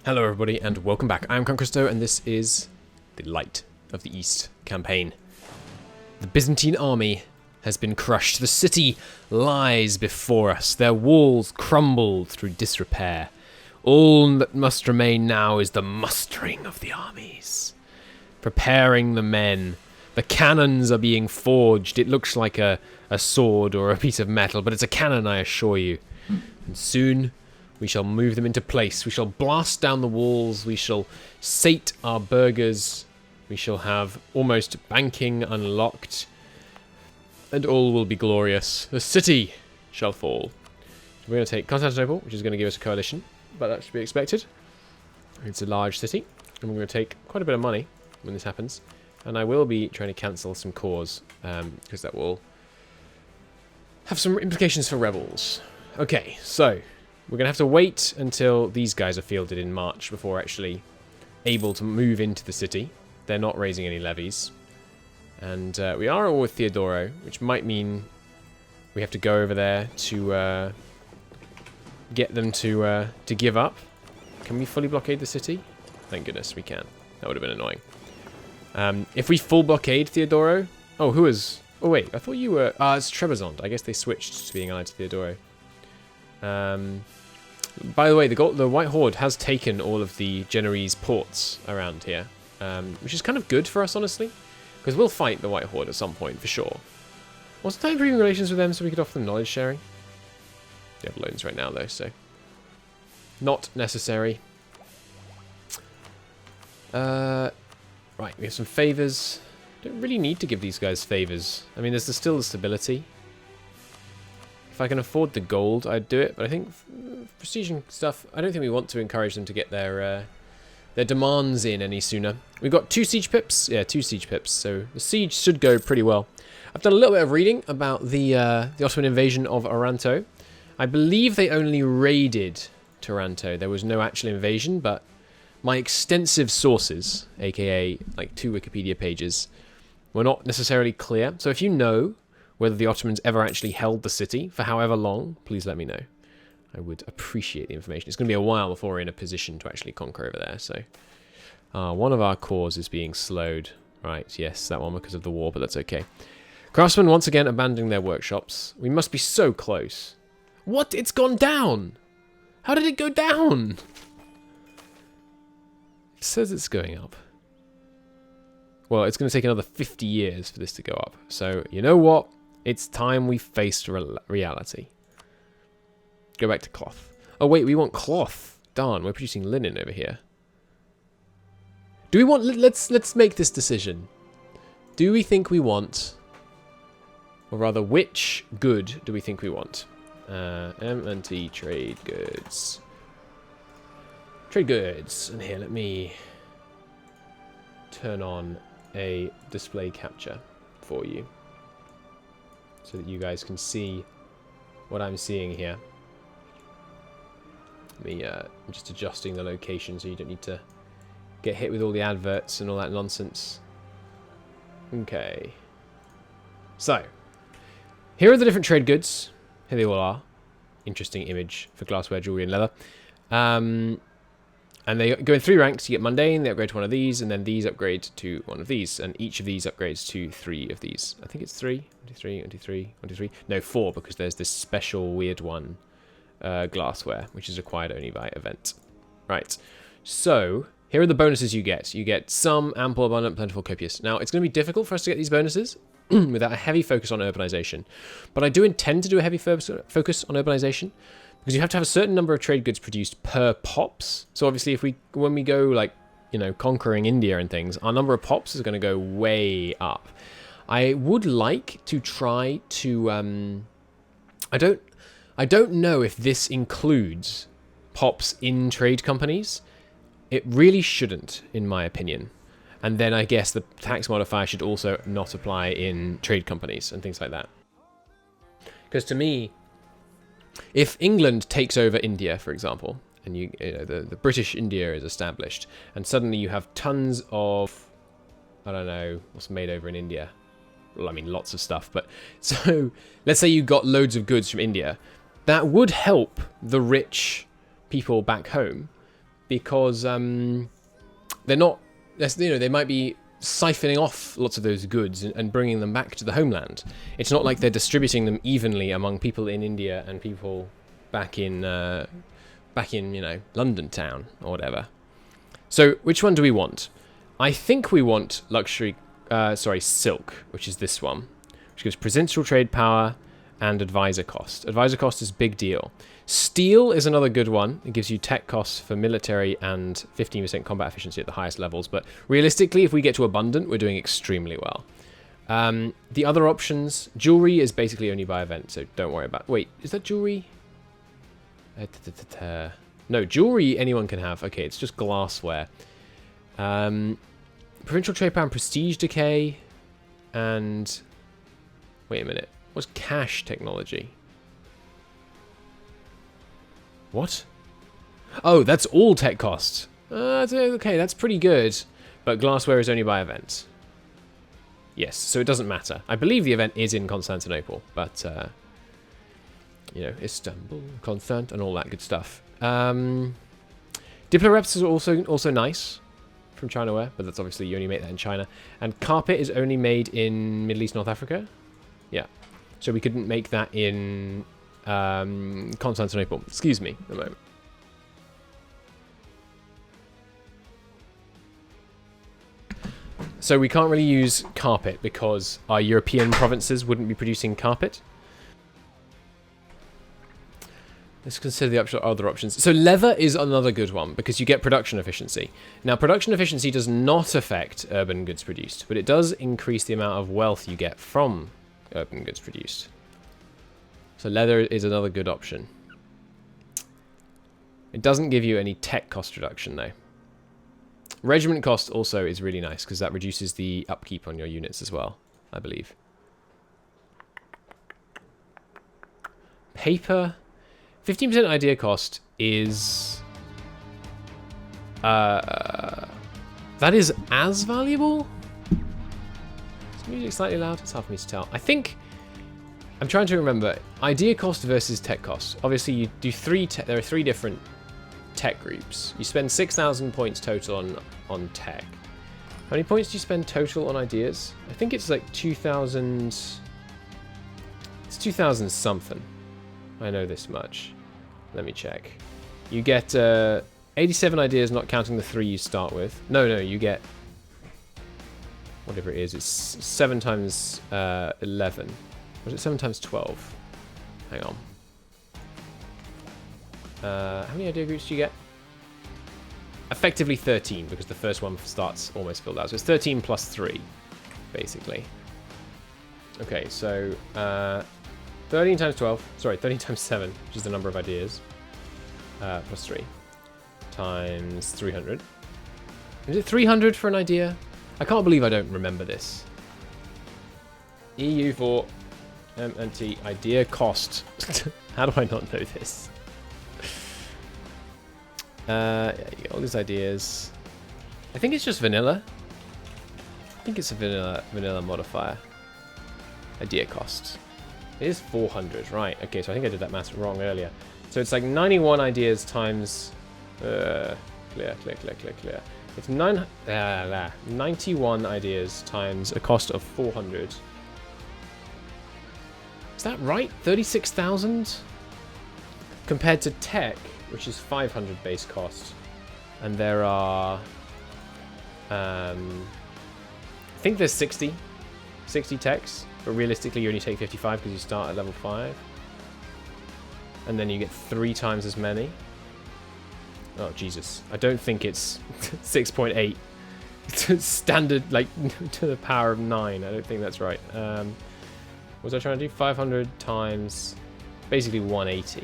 Hello everybody and welcome back. I am Concristo and this is the Light of the East campaign. The Byzantine army has been crushed. The city lies before us. Their walls crumbled through disrepair. All that must remain now is the mustering of the armies. Preparing the men. The cannons are being forged. It looks like a sword or a piece of metal, but it's a cannon, I assure you. And soon we shall move them into place. We shall blast down the walls. We shall sate our burghers. We shall have almost banking unlocked. And all will be glorious. The city shall fall. We're going to take Constantinople, which is going to give us a coalition. But that should be expected. It's a large city. And we're going to take quite a bit of money when this happens. And I will be trying to cancel some cores. Because that will have some implications for rebels. Okay, so we're going to have to wait until these guys are fielded in March before actually able to move into the city. They're not raising any levies. And we are at war with Theodoro, which might mean we have to go over there to get them to give up. Can we fully blockade the city? Thank goodness we can. That would have been annoying. If we full blockade Theodoro... Oh, who is... Oh, wait. I thought you were... it's Trebizond. I guess they switched to being allied to Theodoro. By the way, the White Horde has taken all of the Genoese ports around here, which is kind of good for us, honestly, because we'll fight the White Horde at some point, for sure. Was time improving relations with them so we could offer them knowledge sharing? They have loans right now, though, so not necessary. Right, we have some favors. Don't really need to give these guys favors. I mean, there's still the stability. If I can afford the gold, I'd do it. But I think prestige and stuff, I don't think we want to encourage them to get their demands in any sooner. We've got 2 siege pips. Yeah, 2 siege pips. So the siege should go pretty well. I've done a little bit of reading about the Ottoman invasion of Oranto. I believe they only raided Taranto. There was no actual invasion, but my extensive sources, aka like 2 Wikipedia pages, were not necessarily clear. So if you know whether the Ottomans ever actually held the city for however long, please let me know. I would appreciate the information. It's going to be a while before we're in a position to actually conquer over there. So, one of our cores is being slowed. Right, yes, that one because of the war, but that's okay. Craftsmen once again abandoning their workshops. We must be so close. What? It's gone down! How did it go down? It says it's going up. Well, it's going to take another 50 years for this to go up. So, you know what? It's time we faced reality. Go back to cloth. Oh wait, we want cloth. Darn, we're producing linen over here. Do we want... Let's make this decision. Do we think we want... Or rather, which good do we think we want? M&T trade goods. Trade goods. And here, let me turn on a display capture for you, so that you guys can see what I'm seeing here. I'm just adjusting the location so you don't need to get hit with all the adverts and all that nonsense. Okay. So, here are the different trade goods. Here they all are. Interesting image for glassware, jewelry, and leather. And they go in 3 ranks. You get mundane, they upgrade to one of these, and then these upgrade to one of these. And each of these upgrades to 3 of these. I think it's 3. 1, 2, 3, 1, 2, 3, 1, 2, 3. No, 4, because there's this special weird one, glassware, which is acquired only by event. Right. So, here are the bonuses you get. You get some, ample, abundant, plentiful, copious. Now, it's going to be difficult for us to get these bonuses without a heavy focus on urbanization. But I do intend to do a heavy focus on urbanization, because you have to have a certain number of trade goods produced per pops. So obviously, when we go, like, you know, conquering India and things, our number of pops is going to go way up. I would like to try to... I don't know if this includes pops in trade companies. It really shouldn't, in my opinion. And then I guess the tax modifier should also not apply in trade companies and things like that. Because to me, if England takes over India, for example, and you know, the British India is established, and suddenly you have tons of, I don't know, what's made over in India? Well, I mean, lots of stuff, but so let's say you got loads of goods from India. That would help the rich people back home, because they're not, they might be siphoning off lots of those goods and bringing them back to the homeland. It's not like they're distributing them evenly among people in India and people back in London town or whatever. So which one do we want? I think we want silk, which is this one, which gives presidential trade power and advisor cost. Advisor cost is big deal. Steel is another good one. It gives you tech costs for military and 15% combat efficiency at the highest levels. But realistically, if we get to abundant, we're doing extremely well. The other options, jewelry is basically only by event, so don't worry about. Wait, is that jewelry? No, jewelry anyone can have. Okay, it's just glassware. Provincial trade power and prestige decay, and wait a minute. What's cash technology? What? Oh, that's all tech costs. Okay, that's pretty good. But glassware is only by event. Yes, so it doesn't matter. I believe the event is in Constantinople, but Istanbul, Constant, and all that good stuff. Diplo reps is also nice from Chinaware, but that's obviously you only make that in China. And carpet is only made in Middle East, North Africa. Yeah, so we couldn't make that in Constantinople. Excuse me a moment. So we can't really use carpet because our European provinces wouldn't be producing carpet. Let's consider the other options. So leather is another good one because you get production efficiency. Now, production efficiency does not affect urban goods produced, but it does increase the amount of wealth you get from urban goods produced. So leather is another good option. It doesn't give you any tech cost reduction though. Regiment cost also is really nice because that reduces the upkeep on your units as well, I believe. Paper, 15% idea cost is... that is as valuable? Is music slightly loud? It's hard for me to tell. I think... I'm trying to remember. Idea cost versus tech cost. Obviously, you do there are three different tech groups. You spend 6,000 points total on tech. How many points do you spend total on ideas? I think it's like 2,000... It's 2,000 something. I know this much. Let me check. You get 87 ideas, not counting the 3 you start with. No, you get... Whatever it is. It's 7 times 11. Was it 7 times 12? Hang on. How many idea groups do you get? Effectively 13, because the first one starts almost filled out. So it's 13 plus 3, basically. Okay, so 13 times 12. Sorry, 13 times 7, which is the number of ideas. Plus 3. Times 300. Is it 300 for an idea? I can't believe I don't remember this. EU4 MNT idea cost. How do I not know this? Yeah, you get all these ideas. I think it's just vanilla. I think it's a vanilla modifier. Idea cost. It is 400, right? Okay, so I think I did that math wrong earlier. So it's like 91 ideas times. Clear. It's 91 ideas times a cost of 400. Is that right? 36,000 compared to tech, which is 500 base cost, and there are, I think there's 60 techs, but realistically you only take 55 because you start at level 5, and then you get 3 times as many. Oh Jesus! I don't think it's 6.8 standard, like to the power of 9. I don't think that's right. What was I trying to do? 500 times basically 180.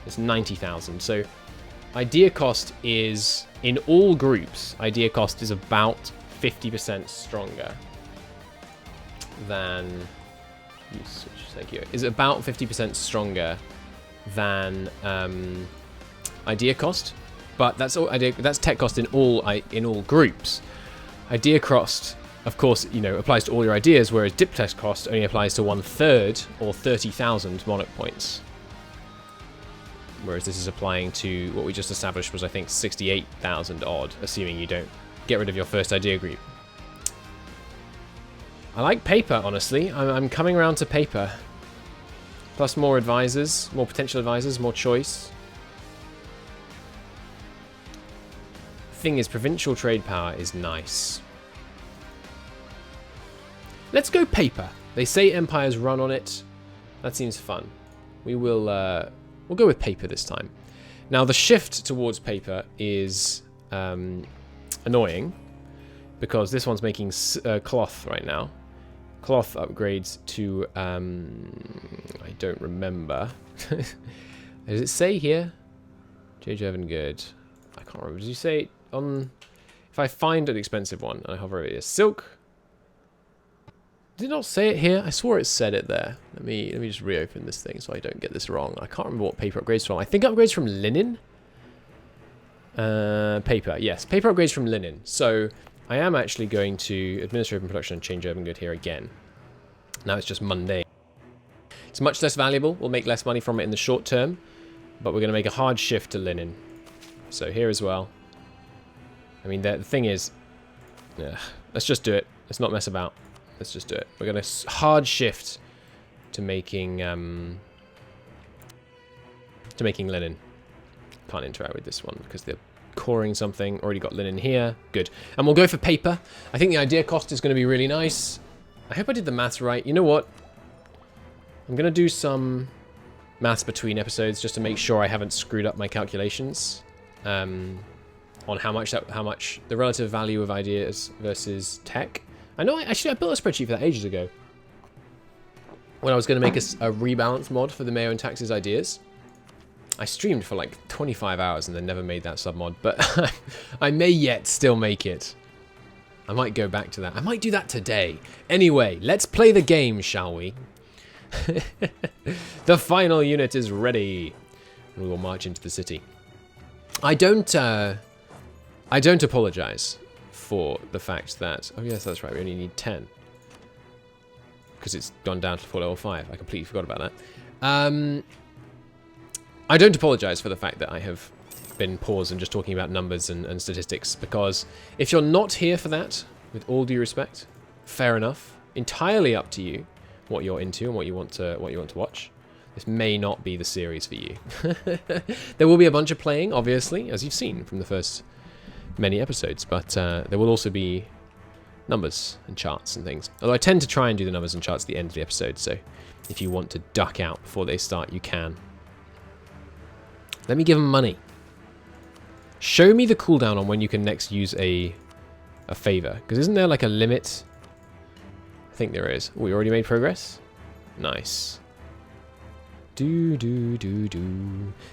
It's 90,000. So idea cost is, in all groups, idea cost is about 50% stronger than... Thank you. Is about 50% stronger than idea cost, but that's all. That's tech cost in all groups. Idea cost, of course, applies to all your ideas, whereas dip test cost only applies to 1/3 or 30,000 monarch points. whereas this is applying to what we just established was, I think, 68,000 odd, assuming you don't get rid of your first idea group. I like paper, honestly. I'm coming around to paper. Plus more advisors, more potential advisors, more choice. Thing is, provincial trade power is nice. Let's go paper. They say empires run on it. That seems fun. We will we'll go with paper this time. Now the shift towards paper is annoying because this one's making cloth right now. Cloth upgrades to I don't remember. Does it say here? Change Urban Good. I can't remember. Did you say on? If I find an expensive one and I hover over here, silk. Did it not say it here? I swore it said it there. Let me just reopen this thing so I don't get this wrong. I can't remember what paper upgrades from. I think upgrades from linen. Paper, yes, paper upgrades from linen. So I am actually going to administer open production and change urban good here again. Now it's just mundane. It's much less valuable. We'll make less money from it in the short term, but we're going to make a hard shift to linen. So here as well. I mean, the thing is, let's just do it. Let's not mess about. Let's just do it. We're going to hard shift to making linen. Can't interact with this one because they're coring something. Already got linen here. Good. And we'll go for paper. I think the idea cost is going to be really nice. I hope I did the maths right. You know what? I'm going to do some maths between episodes just to make sure I haven't screwed up my calculations on how much the relative value of ideas versus tech. I know, actually, I built a spreadsheet for that ages ago when I was going to make a rebalance mod for the MEIOU and taxes ideas. I streamed for like 25 hours and then never made that submod, but I may yet still make it. I might go back to that. I might do that today. Anyway, let's play the game, shall we? The final unit is ready. We will march into the city. I don't apologize for the fact that... Oh, yes, that's right. We only need 10. Because it's gone down to level 5. I completely forgot about that. I don't apologize for the fact that I have been paused and just talking about numbers and statistics, because if you're not here for that, with all due respect, fair enough. Entirely up to you what you're into and what you want to watch. This may not be the series for you. There will be a bunch of playing, obviously, as you've seen from the first many episodes, but there will also be numbers and charts and things. Although I tend to try and do the numbers and charts at the end of the episode, so if you want to duck out before they start, you can. Let me give them money. Show me the cooldown on when you can next use a favor, because isn't there like a limit? I think there is. Oh, we already made progress? Nice. And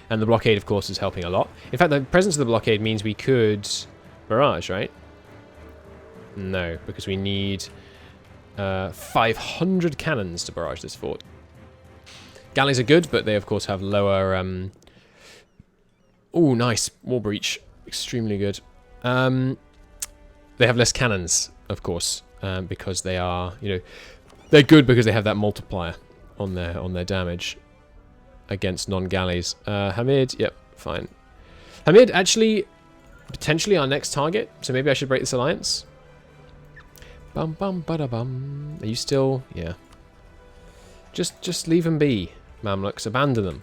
the blockade, of course, is helping a lot. In fact, the presence of the blockade means we could barrage, right? No, because we need 500 cannons to barrage this fort. Galleys are good, but they, of course, have lower... Oh, nice. War breach. Extremely good. They have less cannons, of course, because they are, they're good because they have that multiplier on their damage against non-galleys. Hamid, yep, fine. Hamid, actually, potentially our next target, so maybe I should break this alliance. Bum bum bada bum. Are you still? Yeah. Just leave them be, Mamluks. Abandon them.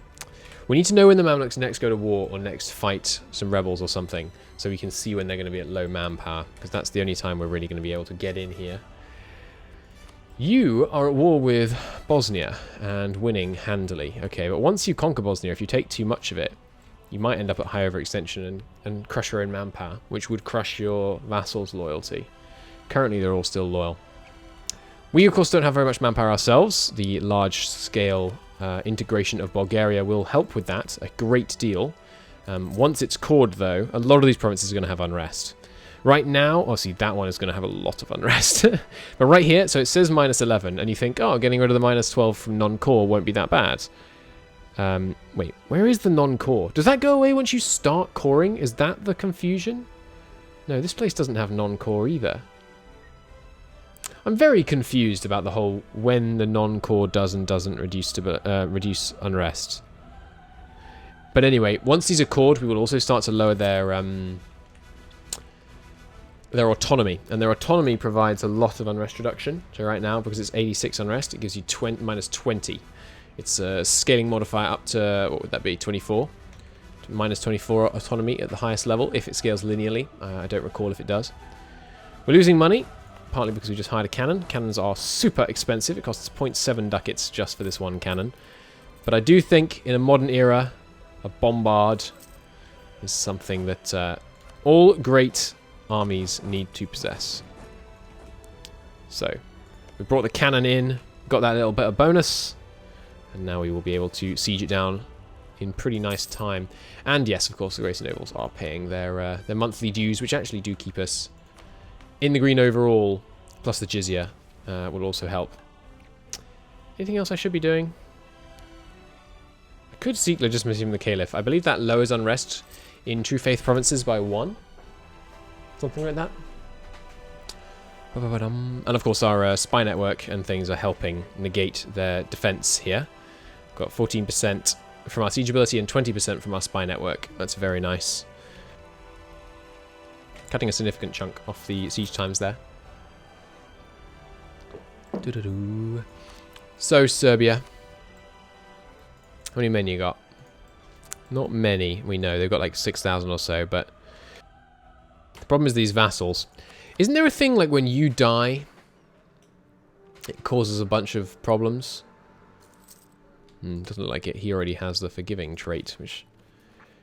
We need to know when the Mamluks next go to war or next fight some rebels or something, so we can see when they're going to be at low manpower, because that's the only time we're really going to be able to get in here. You are at war with Bosnia and winning handily. Okay, but once you conquer Bosnia, if you take too much of it, you might end up at high overextension and crush your own manpower, which would crush your vassals' loyalty. Currently, they're all still loyal. We, of course, don't have very much manpower ourselves. The large-scale integration of Bulgaria will help with that a great deal. Once it's cored, though, a lot of these provinces are going to have unrest. Right now, obviously, that one is going to have a lot of unrest. But right here, so it says -11, and you think, oh, getting rid of the -12 from non-core won't be that bad. Wait, where is the non-core? Does that go away once you start coring? Is that the confusion? No, this place doesn't have non-core either. I'm very confused about the whole when the non-core does and doesn't reduce unrest. But anyway, once these are cored, we will also start to lower their autonomy. And their autonomy provides a lot of unrest reduction. So right now, because it's 86 unrest, it gives you minus 20. It's a scaling modifier up to, what would that be, 24? Minus 24 autonomy at the highest level, if it scales linearly. I don't recall if it does. We're losing money, partly because we just hired a cannon. Cannons are super expensive. It costs 0.7 ducats just for this one cannon. But I do think, in a modern era, a bombard is something that all great armies need to possess. So, we brought the cannon in, got that little bit of bonus, and now we will be able to siege it down in pretty nice time. And yes, of course, the greater nobles are paying their monthly dues, which actually do keep us in the green overall, plus the jizya will also help. Anything else I should be doing? I could seek legitimacy from the Caliph. I believe that lowers unrest in True Faith provinces by 1. Something like that. And of course our spy network and things are helping negate their defense here. Got 14% from our siege ability and 20% from our spy network. That's very nice. Cutting a significant chunk off the siege times there. So Serbia. How many men you got? Not many, we know. They've got like 6,000 or so, but the problem is these vassals. Isn't there a thing like when you die, it causes a bunch of problems? Doesn't look like it. He already has the forgiving trait, which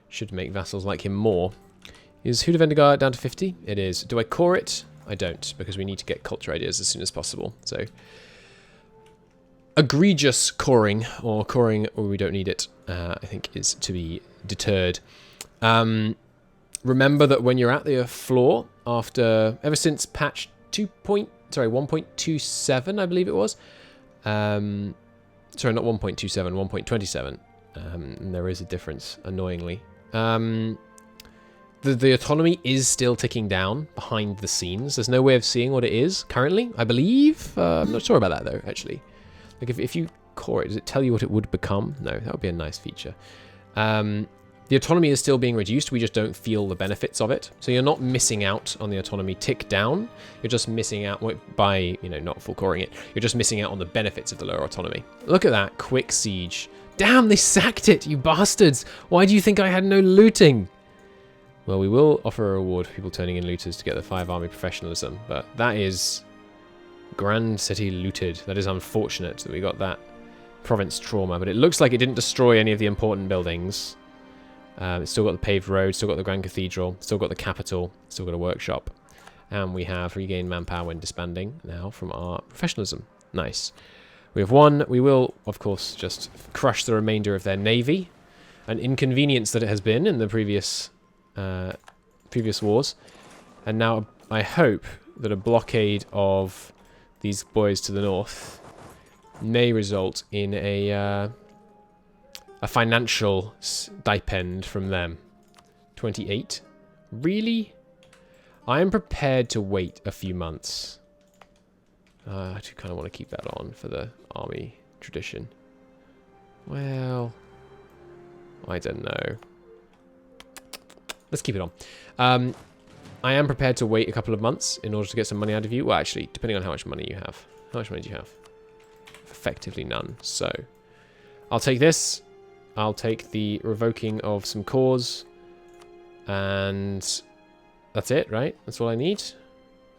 should make vassals like him more. Is Hudavendigar down to 50? It is. Do I core it? I don't, because we need to get culture ideas as soon as possible. So, egregious coring, or coring where we don't need it, I think is to be deterred. Remember that when you're at the floor, ever since patch 1.27, I believe it was. Sorry, not 1.27, 1.27. And there is a difference, annoyingly. The autonomy is still ticking down behind the scenes. There's no way of seeing what it is currently, I believe. I'm not sure about that, though, actually. Like, if you core it, does it tell you what it would become? No, that would be a nice feature. The autonomy is still being reduced. We just don't feel the benefits of it. So you're not missing out on the autonomy tick down. You're just missing out by, not full coring it. You're just missing out on the benefits of the lower autonomy. Look at that. Quick siege. Damn, they sacked it, you bastards. Why do you think I had no looting? Well, we will offer a reward for people turning in looters to get the 5 army professionalism. But that is Grand City looted. That is unfortunate that we got that province trauma. But it looks like it didn't destroy any of the important buildings. It's still got the paved road, still got the Grand Cathedral, still got the capital, still got a workshop. And we have regained manpower when disbanding now from our professionalism. Nice. We have won. We will, of course, just crush the remainder of their navy. An inconvenience that it has been in the previous wars. And now I hope that a blockade of these boys to the north may result in a financial stipend from them. 28? Really? I am prepared to wait a few months. I do kind of want to keep that on for the army tradition. Well, I don't know. Let's keep it on. I am prepared to wait a couple of months in order to get some money out of you. Well, actually, depending on how much money you have. How much money do you have? Effectively none. So, I'll take this. I'll take the revoking of some cores. And that's it, right? That's all I need.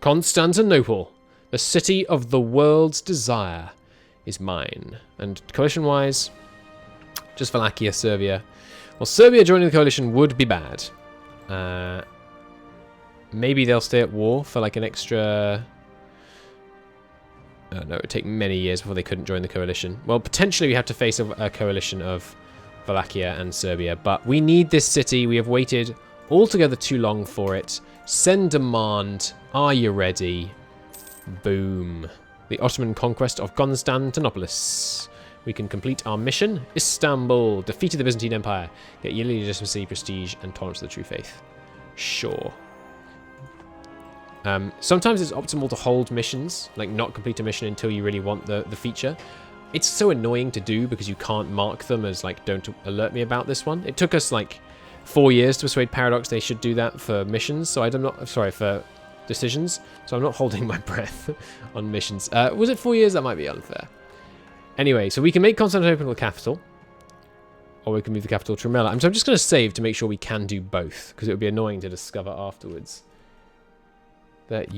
Constantinople, the city of the world's desire, is mine. And coalition-wise, just Wallachia, Serbia. Well, Serbia joining the coalition would be bad. Maybe they'll stay at war for like an extra... no, it would take many years before they couldn't join the coalition. Well, potentially we have to face a coalition of Wallachia and Serbia, but we need this city. We have waited altogether too long for it. Send demand. Are you ready? Boom. The Ottoman conquest of Constantinopolis. We can complete our mission. Istanbul. Defeated the Byzantine Empire. Get yearly legitimacy, prestige, and tolerance to the true faith. Sure. Sometimes it's optimal to hold missions, like not complete a mission until you really want the feature. It's so annoying to do because you can't mark them as like, don't alert me about this one. It took us like 4 years to persuade Paradox they should do that for missions. So I'm not, sorry, for decisions. So I'm not holding my breath on missions. Was it 4 years? That might be unfair. Anyway, so we can make Constantinople the capital. Or we can move the capital to Ramallah. So I'm just going to save to make sure we can do both. Because it would be annoying to discover afterwards that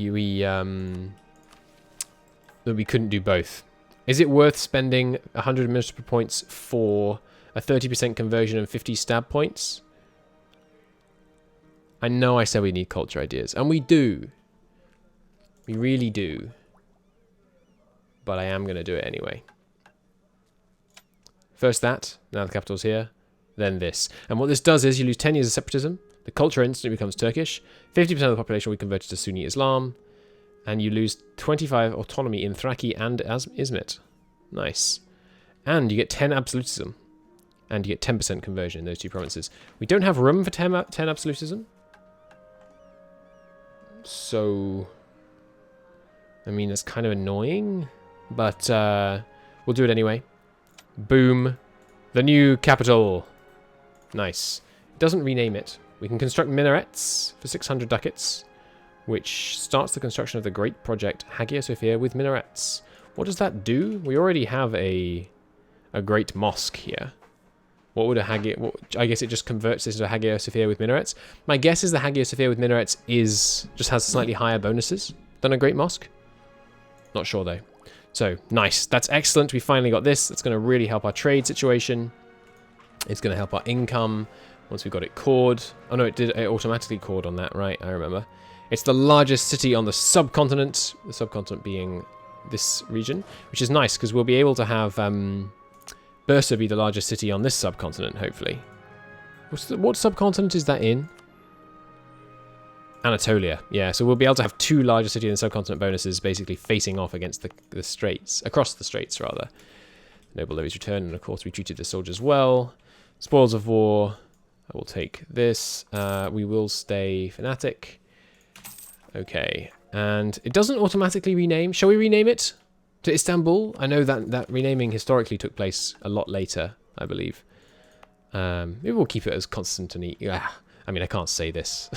that we couldn't do both. Is it worth spending 100 administrative points for a 30% conversion and 50 stab points? I know I said we need culture ideas, and we do. We really do. But I am going to do it anyway. First that, now the capital's here, then this. And what this does is you lose 10 years of separatism, the culture instantly becomes Turkish, 50% of the population will be converted to Sunni Islam, and you lose 25 autonomy in Thraki and Izmit. Nice. And you get 10 absolutism. And you get 10% conversion in those two provinces. We don't have room for 10 absolutism. So, I mean, that's kind of annoying. But we'll do it anyway. Boom. The new capital. Nice. It doesn't rename it. We can construct minarets for 600 ducats, which starts the construction of the great project Hagia Sophia with minarets. What does that do? We already have a great mosque here. What would a Hagia... I guess it just converts this into a Hagia Sophia with minarets. My guess is the Hagia Sophia with minarets just has slightly higher bonuses than a great mosque. Not sure though. So, nice. That's excellent. We finally got this. That's going to really help our trade situation. It's going to help our income once we've got it cored. Oh no, it automatically cored on that, right? I remember. It's the largest city on the subcontinent being this region, which is nice because we'll be able to have Bursa be the largest city on this subcontinent, hopefully. What subcontinent is that in? Anatolia, yeah. So we'll be able to have two larger cities and subcontinent bonuses basically facing off against the straits, across the straits rather. Noble levies return, and of course we treated the soldiers well. Spoils of war, I will take this. We will stay fanatic. Okay, and it doesn't automatically rename. Shall we rename it to Istanbul? I know that renaming historically took place a lot later, I believe. Maybe we'll keep it as Constantinople. I mean, I can't say this.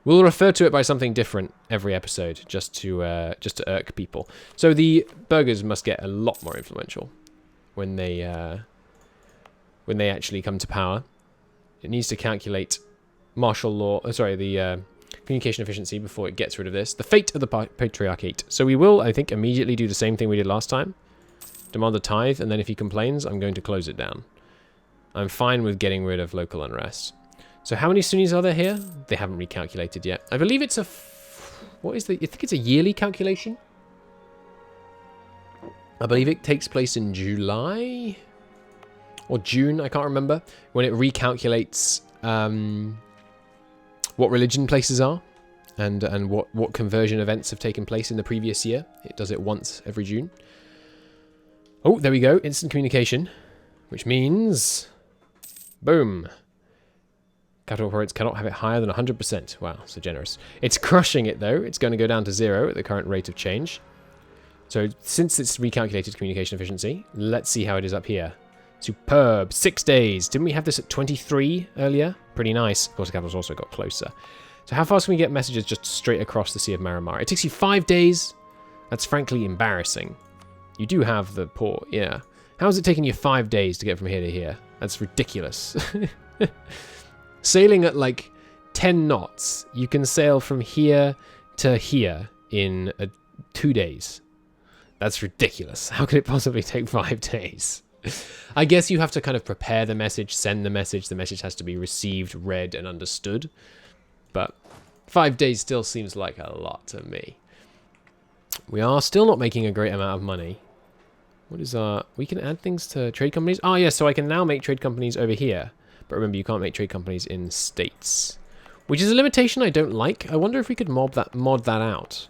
We'll refer to it by something different every episode, just to irk people. So the burghers must get a lot more influential when they actually come to power. It needs to calculate martial law. The communication efficiency before it gets rid of this. The fate of the patriarchate. So we will, I think, immediately do the same thing we did last time. Demand the tithe, and then if he complains, I'm going to close it down. I'm fine with getting rid of local unrest. So how many Sunnis are there here? They haven't recalculated yet. I believe it's what is the... I think it's a yearly calculation. I believe it takes place in July or June, I can't remember, when it recalculates what religion places are and what conversion events have taken place in the previous year. It does it once every June. Oh, there we go. Instant communication, which means... boom. Capital operates cannot have it higher than 100%. Wow, so generous. It's crushing it, though. It's going to go down to 0 at the current rate of change. So, since it's recalculated communication efficiency, let's see how it is up here. Superb. 6 days. Didn't we have this at 23 earlier? Pretty nice. Of course, the capital's also got closer. So, how fast can we get messages just straight across the Sea of Maramara? It takes you 5 days. That's frankly embarrassing. You do have the port, yeah. How is it taking you 5 days to get from here to here? That's ridiculous. Sailing at like 10 knots, you can sail from here to here in 2 days. That's ridiculous. How could it possibly take 5 days? I guess you have to kind of prepare the message, send the message. The message has to be received, read, and understood. But 5 days still seems like a lot to me. We are still not making a great amount of money. What is our... we can add things to trade companies? Oh, yes, so I can now make trade companies over here. But remember, you can't make trade companies in states. Which is a limitation I don't like. I wonder if we could mod that out.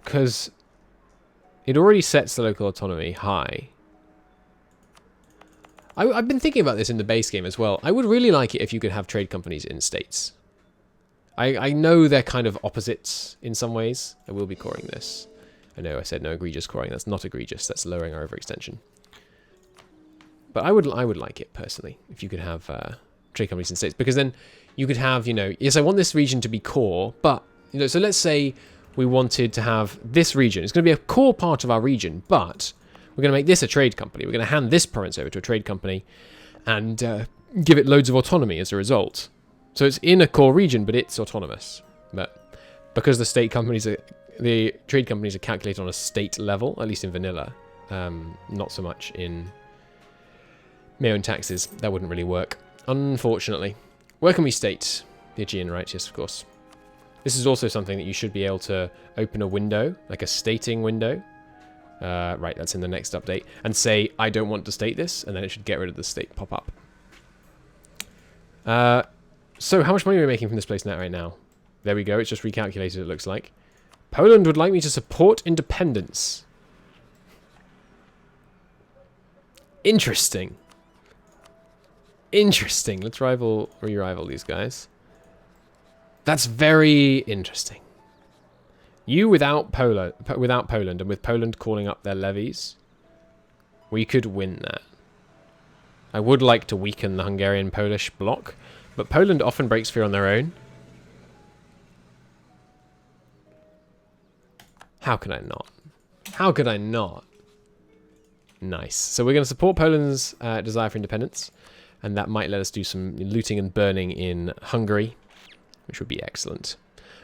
Because it already sets the local autonomy high. I've been thinking about this in the base game as well. I would really like it if you could have trade companies in states. I know they're kind of opposites in some ways. I will be coring this. I know I said no egregious coring. That's not egregious. That's lowering our overextension. But I would like it, personally, if you could have trade companies and states. Because then you could have, yes, I want this region to be core, but, so let's say we wanted to have this region. It's going to be a core part of our region, but we're going to make this a trade company. We're going to hand this province over to a trade company and give it loads of autonomy as a result. So it's in a core region, but it's autonomous. But because the trade companies are calculated on a state level, at least in vanilla, not so much in MEIOU and taxes, that wouldn't really work, unfortunately. Where can we state the Aegean, right? Yes, of course. This is also something that you should be able to open a window, like a stating window. Right, that's in the next update. And say, I don't want to state this, and then it should get rid of the state pop-up. So how much money are we making from this place right now? There we go, it's just recalculated, it looks like. Poland would like me to support independence. Interesting. Interesting. Let's re-rival these guys. That's very interesting. You without Poland, and with Poland calling up their levies, we could win that. I would like to weaken the Hungarian-Polish bloc, but Poland often breaks free on their own. How could I not? How could I not? Nice. So we're going to support Poland's desire for independence, and that might let us do some looting and burning in Hungary, which would be excellent.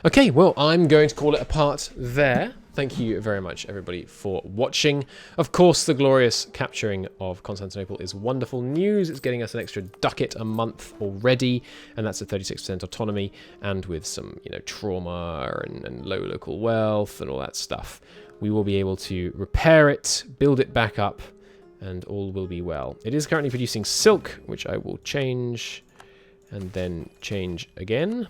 Okay, well, I'm going to call it a part there. Thank you very much, everybody, for watching. Of course, the glorious capturing of Constantinople is wonderful news. It's getting us an extra ducat a month already, and that's a 36% autonomy, and with some, trauma and low local wealth and all that stuff, we will be able to repair it, build it back up, and all will be well. It is currently producing silk, which I will change, and then change again.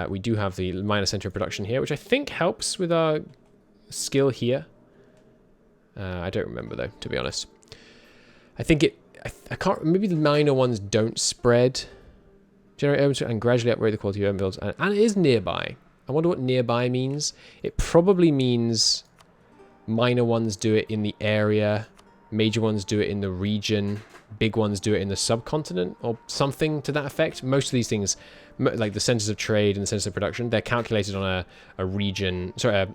We do have the minor center of production here, which I think helps with our skill here. I don't remember, though, to be honest. I think I can't... Maybe the minor ones don't spread. Generate urban and gradually upgrade the quality of urban builds. And it is nearby. I wonder what nearby means. It probably means minor ones do it in the area. Major ones do it in the region. Big ones do it in the subcontinent or something to that effect. Most of these things, like the centers of trade and the centers of production, they're calculated on a region, sorry, a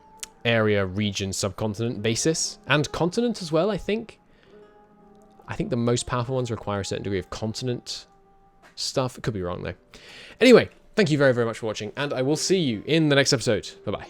area, region, subcontinent basis. And continent as well, I think. I think the most powerful ones require a certain degree of continent stuff. It could be wrong, though. Anyway, thank you very, very much for watching, and I will see you in the next episode. Bye-bye.